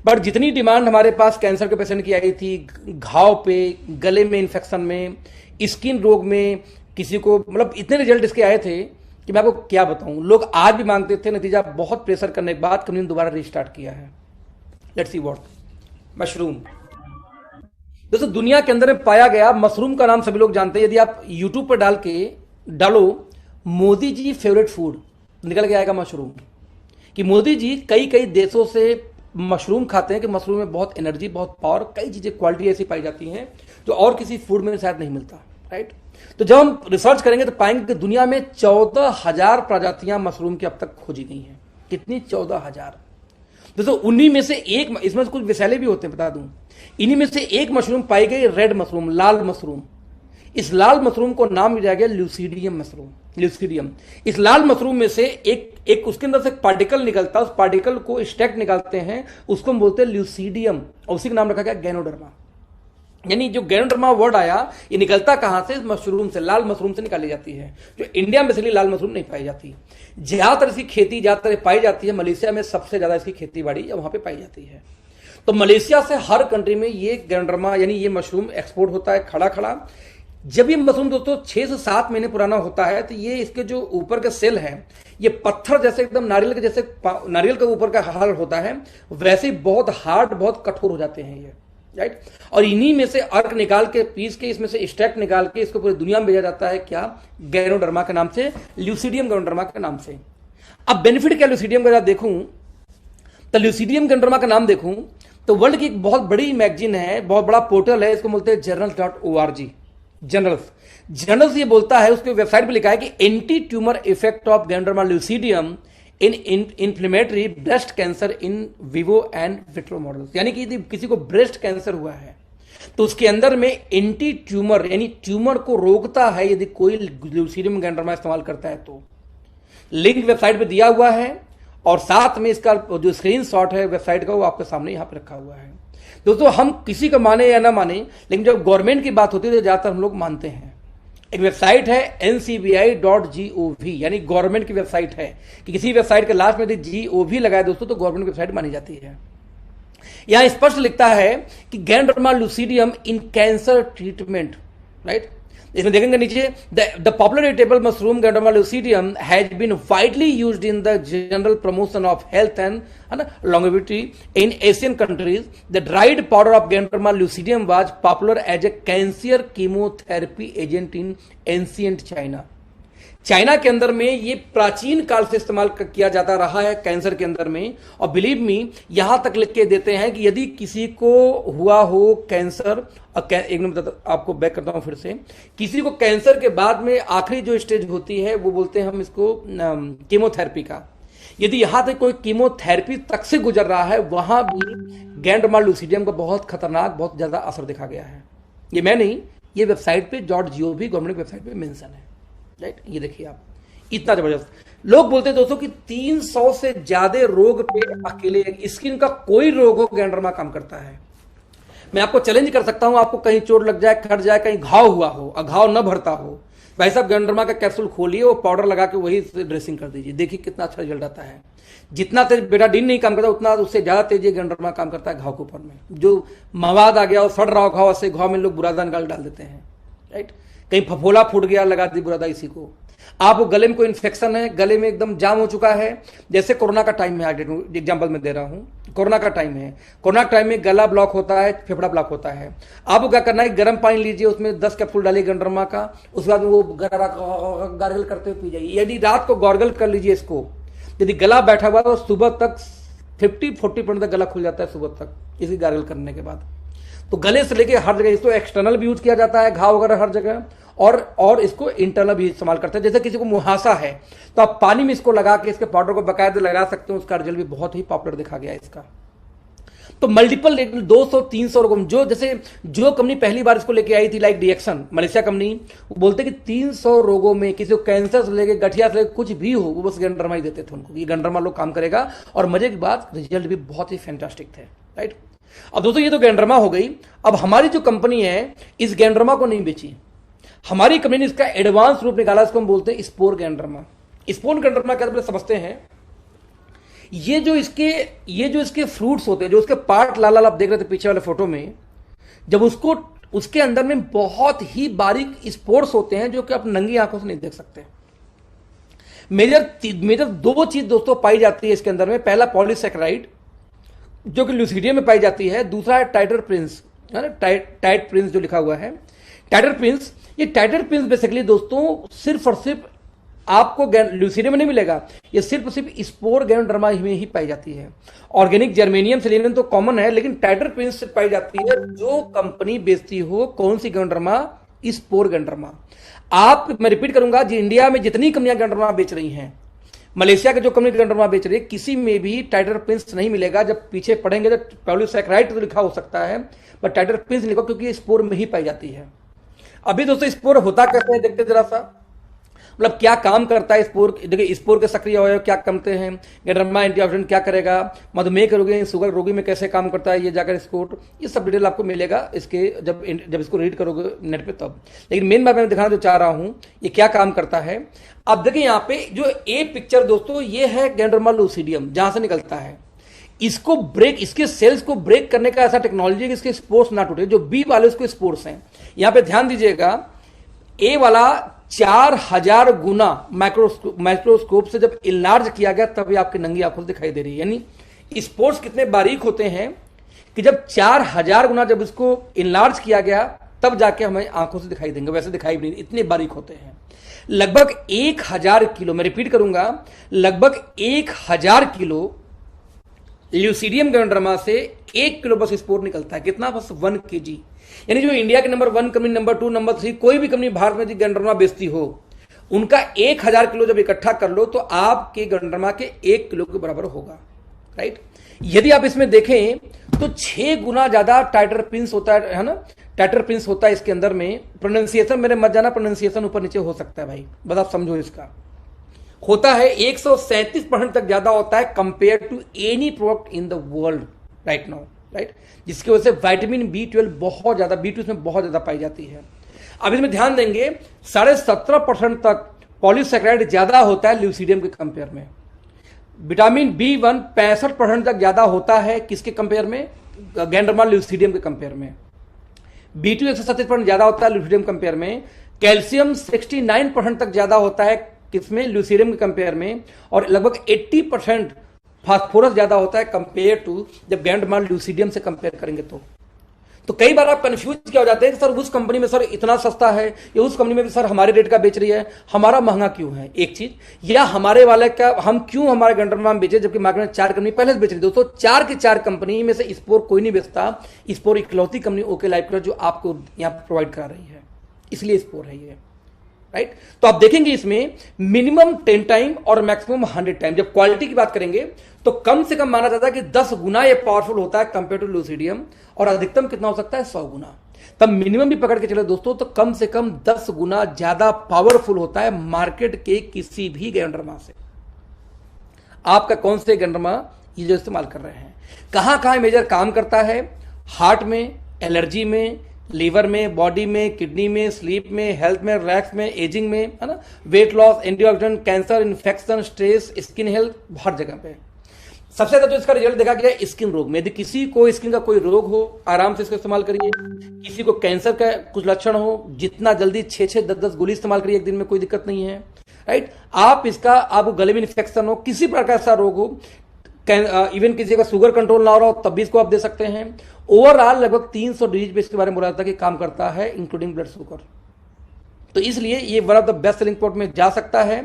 But जितनी demand हमारे पास cancer के पेशेंट की आई थी, घाव पे, गले में इन्फेक्शन में, स्किन रोग में, किसी को, मतलब इतने रिजल्ट इसके आए थे कि मैं आपको क्या बताऊं। लोग आज भी मांगते थे, नतीजा बहुत प्रेशर करने के बाद कंपनी ने दोबारा रिस्टार्ट किया है। Let's see what. मशरूम दोस्तों दुनिया के अंदर में पाया गया मशरूम का नाम सभी लोग जानते हैं। यदि आप यूट्यूब पर डालो मोदी जी फेवरेट फूड, निकल के आएगा मशरूम। कि मोदी जी कई कई देशों से मशरूम खाते हैं कि मशरूम में बहुत एनर्जी, बहुत पावर, कई चीजें, क्वालिटी ऐसी पाई जाती हैं जो और किसी फूड में शायद नहीं मिलता, राइट। तो जब हम रिसर्च करेंगे तो पाएंगे कि दुनिया में 14,000 प्रजातियां मशरूम की अब तक खोजी गई हैं। कितनी? 14,000। दोस्तों उन्हीं में से एक, इसमें कुछ विषैले भी होते हैं बता दूं, इन्हीं में से एक मशरूम पाई गई रेड मशरूम, लाल मशरूम। इस लाल मशरूम को नाम दिया गया ल्यूसीडियम मशरूम, ल्यूसीडियम। इस लाल मशरूम में से एक उसके अंदर से एक पार्टिकल निकलता है, उस पार्टिकल को एक्सट्रैक्ट निकालते हैं, उसको हम बोलते हैं ल्यूसीडियम, और उसी का नाम रखा गया गैनोडर्मा। यानी जो गैनोडर्मा वर्ड आया, ये निकलता कहां से? मशरूम से, लाल मशरूम से निकाली जाती है, जो इंडिया में इसलिए लाल मशरूम नहीं पाई जाती। ज्यादातर इसकी खेती ज्यादातर पाई जाती है मलेशिया में, सबसे ज्यादा इसकी खेती बाड़ी वहां पे पाई जाती है। तो मलेशिया से हर कंट्री में ये गैनोडर्मा यानी ये मशरूम एक्सपोर्ट होता है खड़ा खड़ा। जब ये मशरूम दोस्तों 6 से 7 महीने पुराना होता है तो ये इसके जो ऊपर के सेल है, ये पत्थर जैसे, एकदम नारियल के जैसे, नारियल के ऊपर का हाल होता है वैसे ही बहुत हार्ड, बहुत कठोर हो जाते हैं ये, राइट। और इन्हीं में से अर्क निकाल के, पीस के, इसमें से एक्सट्रैक्ट निकाल के इसको पूरी दुनिया में भेजा जाता है। क्या? गैनोडर्मा के नाम से, ल्यूसीडियम गैनोडर्मा के नाम से। अब बेनिफिट क्या ल्यूसीडियम का देखूं तो ल्यूसीडियम गैनोडर्मा का नाम देखूं तो वर्ल्ड की एक बहुत बड़ी मैगजीन है, बहुत बड़ा पोर्टल है, इसको बोलते हैं journals.org। जर्नल्स ये बोलता है, उसके वेबसाइट पे लिखा है कि anti tumour effect of ganoderma lucidum in inflammatory breast cancer in vivo and vitro models. यानी कि यदि किसी को ब्रेस्ट कैंसर हुआ है तो उसके अंदर में एंटी ट्यूमर यानी ट्यूमर को रोकता है यदि कोई ल्यूसीडियम गैनोडर्मा इस्तेमाल करता है तो। लिंक वेबसाइट पे दिया हुआ है और साथ में इसका जो स्क्रीनशॉट है वेबसाइट का वो आपके सामने यहां पर रखा हुआ है। दोस्तों हम किसी का माने या ना माने, लेकिन जब गवर्नमेंट की बात होती है तो ज्यादातर हम लोग मानते हैं। एक वेबसाइट है ncbi.gov, यानी गवर्नमेंट की वेबसाइट है कि किसी वेबसाइट के लास्ट में यदि GOV लगाए दोस्तों तो गवर्नमेंट वेबसाइट मानी जाती है। यहां स्पष्ट लिखता है कि ganoderma lucidum in cancer treatment, right. इसमें देखेंगे नीचे, the popular edible mushroom ganoderma lucidum has been widely used in the general promotion of health and longevity in Asian countries. The dried powder of Ganoderma lucidium was popular as a cancer chemotherapy agent in ancient China. China के अंदर में ये प्राचीन काल से इस्तेमाल किया जाता रहा है कैंसर के अंदर में। और बिलीव मी, यहां तक लिख के देते हैं कि यदि किसी को हुआ हो कैंसर, एक मिनट आपको बैक करता हूं फिर से, किसी को कैंसर के बाद में आखिरी जो स्टेज होती है वो बोलते हैं हम इसको कीमोथेरेपी का। यदि यहां तक कोई कीमोथेरेपी तक से गुजर रहा है वहां भी गैनोडर्मा ल्यूसीडियम का बहुत खतरनाक, बहुत ज्यादा असर देखा गया है। ये मैं नहीं, ये वेबसाइट पे .gov गवर्नमेंट वेबसाइट पे मेंशन है, राइट। ये देखिए आप, इतना जबरदस्त। लोग बोलते हैं दोस्तों कि 300 से ज्यादा रोग पे अकेले, स्किन का कोई रोग हो गैनोडर्मा काम करता है। मैं आपको चैलेंज कर सकता हूं, आपको कहीं चोट लग जाए, कट जाए, कहीं घाव हुआ हो और घाव न भरता हो, भाई साहब गैनोडर्मा का कैप्सूल खोलिए, वो पाउडर लगा के वही ड्रेसिंग कर दीजिए, देखिए कितना अच्छा रिजल्ट आता है। जितना तेज बेटाडीन नहीं काम करता उतना उससे ज्यादा तेज ये गैनोडर्मा काम करता है घाव के ऊपर में। जो मवाद आ गया और सड़ रहा घाव, ऐसे घाव में लोग बुरादा निकाल डाल देते हैं, राइट। कहीं फफोला फूट गया, लगा दी बुरादा इसी को। आप गले में कोई इन्फेक्शन है, गले में एकदम जाम हो चुका है, जैसे कोरोना का टाइम में एग्जाम्पल में दे रहा हूं, कोरोना का टाइम है, कोरोना टाइम में गला ब्लॉक होता है, फेफड़ा ब्लॉक होता है। आपको क्या करना है, गर्म पानी लीजिए, उसमें 10 कैप्सूल डालिए गैनोडर्मा का, उसके बाद वो गार्गल करते हुए पी जाइए। यदि रात को गार्गल कर लीजिए इसको, यदि गला बैठा हुआ तो सुबह तक 50-40% तक गला खुल जाता है सुबह तक इसकी गार्गल करने के बाद। तो गले से लेके हर जगह, इसको एक्सटर्नल भी यूज किया जाता है घाव वगैरह हर जगह, और इसको इंटरनल भी इस्तेमाल करते हैं। जैसे किसी को मुहासा है तो आप पानी में इसको लगा के इसके पाउडर को बकायदे लगा सकते हो, उसका रिजल्ट भी बहुत ही पॉपुलर देखा गया है इसका। तो मल्टीपल 200-300 रोगों, जो कंपनी पहली बार इसको लेके आई थी, लाइक डिएक्शन मलेशिया कंपनी, वो बोलते कि 300 रोगों में किसी को कैंसर से लेके, गठिया से लेके कुछ भी हो, वो बस गैनोडर्मा ही देते थे उनको, ये गैनोडर्मा लोग काम करेगा। और मजे की बात, रिजल्ट भी बहुत ही फैंटास्टिक थे, राइट। अब दोस्तों ये तो गैनोडर्मा हो गई। अब हमारी जो कंपनी है इस गैनोडर्मा को नहीं बेची, हमारी कंपनी ने इसका एडवांस रूप निकाला, इसको हम बोलते हैं स्पोर गैनोडर्मा। स्पोर गैनोडर्मा क्या समझते हैं? ये जो इसके फ्रूट्स होते हैं, जो उसके पार्ट लाल लाल आप देख रहे थे पीछे वाले फोटो में, जब उसको उसके अंदर में बहुत ही बारीक स्पोर्स होते हैं जो कि आप नंगी आंखों से नहीं देख सकते। मेजर दो चीज दोस्तों पाई जाती है इसके अंदर में। पहला पॉलीसैकेराइड जो कि ल्यूसीडियम में पाई जाती है, दूसरा है टाइटर प्रिंस, है ना, टाइट प्रिंस जो लिखा हुआ है, टाइटर प्रिंस। ये टाइटर प्रिंस बेसिकली दोस्तों सिर्फ और सिर्फ आपको ल्यूसीडियम में नहीं मिलेगा, ये सिर्फ और सिर्फ स्पोर गैनोडर्मा में ही पाई जाती है। ऑर्गेनिक जर्मेनियम सेलेनियम तो कॉमन है, लेकिन टाइटर प्रिंस से पाई जाती है। जो कंपनी बेचती हो कौन सी गैनोडर्मा, स्पोर गैनोडर्मा। मैं रिपीट करूंगा, जी इंडिया में जितनी कंपनियां गैनोडर्मा बेच रही हैं, मलेशिया के जो कंपनी गैनोडर्मा बेच रही है, किसी में भी टाइटर प्रिंस नहीं मिलेगा। जब पीछे पढ़ेंगे तो पॉलीसैकेराइड तो लिखा हो सकता है, बट टाइटर प्रिंस लिखो, क्योंकि ये स्पोर में ही पाई जाती है। अभी दोस्तों स्पोर होता कैसे है देखते जरा सा, मतलब क्या काम करता है स्पोर। देखिए स्पोर के सक्रिय अवयव क्या करते हैं, गैनोडर्मा एंटीऑक्सीडेंट क्या करेगा, मधुमेह के रोगी, शुगर रोगी में कैसे काम करता है, ये जाकर इसको, ये सब डिटेल आपको मिलेगा इसके जब इसको रीड करोगे नेट पे तब। लेकिन मेन बात मैं दिखाना जो चाह रहा हूं, ये क्या काम करता है। अब देखिए यहाँ पे जो ए पिक्चर दोस्तों, ये है गैनोडर्मा लूसिडियम जहां से निकलता है। इसको ब्रेक, इसके सेल्स को ब्रेक करने का ऐसा टेक्नोलॉजी है कि इसके स्पोर्स ना टूटे। जो बी वाले उसके स्पोर्स हैं, यहां पे ध्यान दीजिएगा, ए वाला 4000 गुना माइक्रोस्कोप से जब इलार्ज किया गया तब ये आपकी नंगी आंखों से दिखाई दे रही है। यानी स्पोर्स कितने बारीक होते हैं कि जब 4000 गुना जब इसको इलार्ज किया गया तब जाके हमें आंखों से दिखाई देंगे, वैसे दिखाई भी नहीं, इतने बारीक होते हैं। लगभग 1000 किलो, मैं रिपीट करूंगा, लगभग 1000 किलो ल्यूसीडियम गैनोडर्मा से 1 किलो बस स्पोर निकलता है। कितना? बस 1 kg। यानी जो इंडिया के नंबर 1 कंपनी, नंबर 2, नंबर 3 कोई भी कंपनी भारत में गैनोडर्मा बेचती हो, उनका 1000 किलो जब इकट्ठा कर लो तो आपके गैनोडर्मा के 1 किलो के बराबर होगा, राइट। यदि आप इसमें देखें तो 6 गुना ज्यादा टाइटर प्रिंस होता है ना, टाइटर प्रिंस होता है इसके अंदर में। प्रोनाउंसिएशन मेरे मत जाना, प्रोनाउंसिएशन ऊपर नीचे हो सकता है भाई, बस आप समझो इसका। होता है 137% तक ज्यादा होता है compare to any product in the world right now, right. जिसकी वजह से विटामिन B12 बहुत ज्यादा, B2 इसमें बहुत ज्यादा पाई जाती है। अब इसमें ध्यान देंगे 17.5% तक पॉलीसैकेराइड ज्यादा होता है ल्यूसीडियम के कंपेयर में। विटामिन B1 65% तक ज्यादा होता है किसके कंपेयर में, गैनोडर्मा ल्यूसीडियम के कंपेयर में। B2 137% ज्यादा होता है ल्यूसीडियम कंपेयर में। कैल्शियम 69% तक ज्यादा होता है किसमें, ल्यूसीडियम के कंपेयर में। और लगभग 80% फास्फोरस ज्यादा होता है कंपेयर टू, जब गैनोडर्मा ल्यूसीडियम से कंपेयर करेंगे तो कई बार आप कंफ्यूज क्या हो जाते हैं कि सर उस कंपनी में सर इतना सस्ता है, या उस कंपनी में भी सर हमारे रेट का बेच रही है, हमारा महंगा क्यों है, एक चीज, या हमारे वाले का हम क्यों हमारे गैनोडर्मा बेचे जबकि मार्केट में 4 कंपनी पहले से बेच रही। दोस्तों 4 के 4 कंपनी में से स्पोर कोई नहीं बेचता। स्पोर इकलौती कंपनी ओके लाइफ केयर जो आपको यहां प्रोवाइड करा रही है, इसलिए स्पोर है ये, राइट। तो आप देखेंगे इसमें मिनिमम 10 टाइम और मैक्सिमम 100 टाइम। जब क्वालिटी की बात करेंगे तो कम से कम माना जाता है कि 10 गुना ये पावरफुल होता है कंपेयर टू ल्यूसीडियम, और अधिकतम कितना हो सकता है, 100 गुना। तब मिनिमम भी पकड़ के चले दोस्तों तो कम से कम 10 गुना ज्यादा पावरफुल होता है मार्केट के किसी भी गैनोडर्मा से। आपका कौन से गैनोडर्मा ये जो इस्तेमाल कर रहे हैं, कहां कहां मेजर काम करता है, हार्ट में, एलर्जी में, लीवर में, बॉडी में, किडनी में, स्लीप में, हेल्थ में, रिलैक्स में, एजिंग में, है ना, weight loss, antioxidant, cancer, infection, stress, skin health, हर जगह पे। सबसे ज्यादा तो इसका रिजल्ट देखा गया स्किन रोग में। यदि किसी को स्किन का कोई रोग हो, आराम से इसको इस्तेमाल करिए। किसी को कैंसर का कुछ लक्षण हो, जितना जल्दी 6-6, 10-10 गोली इस्तेमाल करिए एक दिन में, कोई दिक्कत नहीं है, राइट। आप इसका, आपको गले में इन्फेक्शन हो, किसी प्रकार का रोग हो, इवन किसी का शुगर कंट्रोल ना हो रहा हो तब भी इसको आप दे सकते हैं। ओवरऑल लगभग 300 डिजीज पे इसके बारे में बोला जाता है कि काम करता है, इंक्लूडिंग ब्लड शुगर। तो इसलिए ये one of the best selling product में जा सकता है।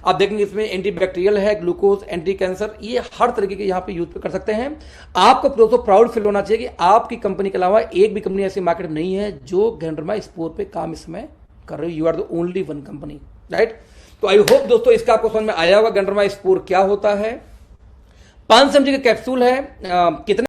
आप देखेंगे इसमें एंटीबैक्टीरियल है, ग्लूकोज, एंटी कैंसर, ये हर तरीके के यहाँ पे यूज कर सकते हैं। आपको दोस्तों प्राउड फील होना चाहिए कि आपकी कंपनी के अलावा एक भी कंपनी ऐसी मार्केट में नहीं है जो गैनोडर्मा स्पोर पे काम इसमें कर रही है। You are the only one company, right. तो आई होप दोस्तों इसका आपको समझ में आया होगा गैनोडर्मा स्पोर क्या होता है। 500 mg का कैप्सूल है, कितने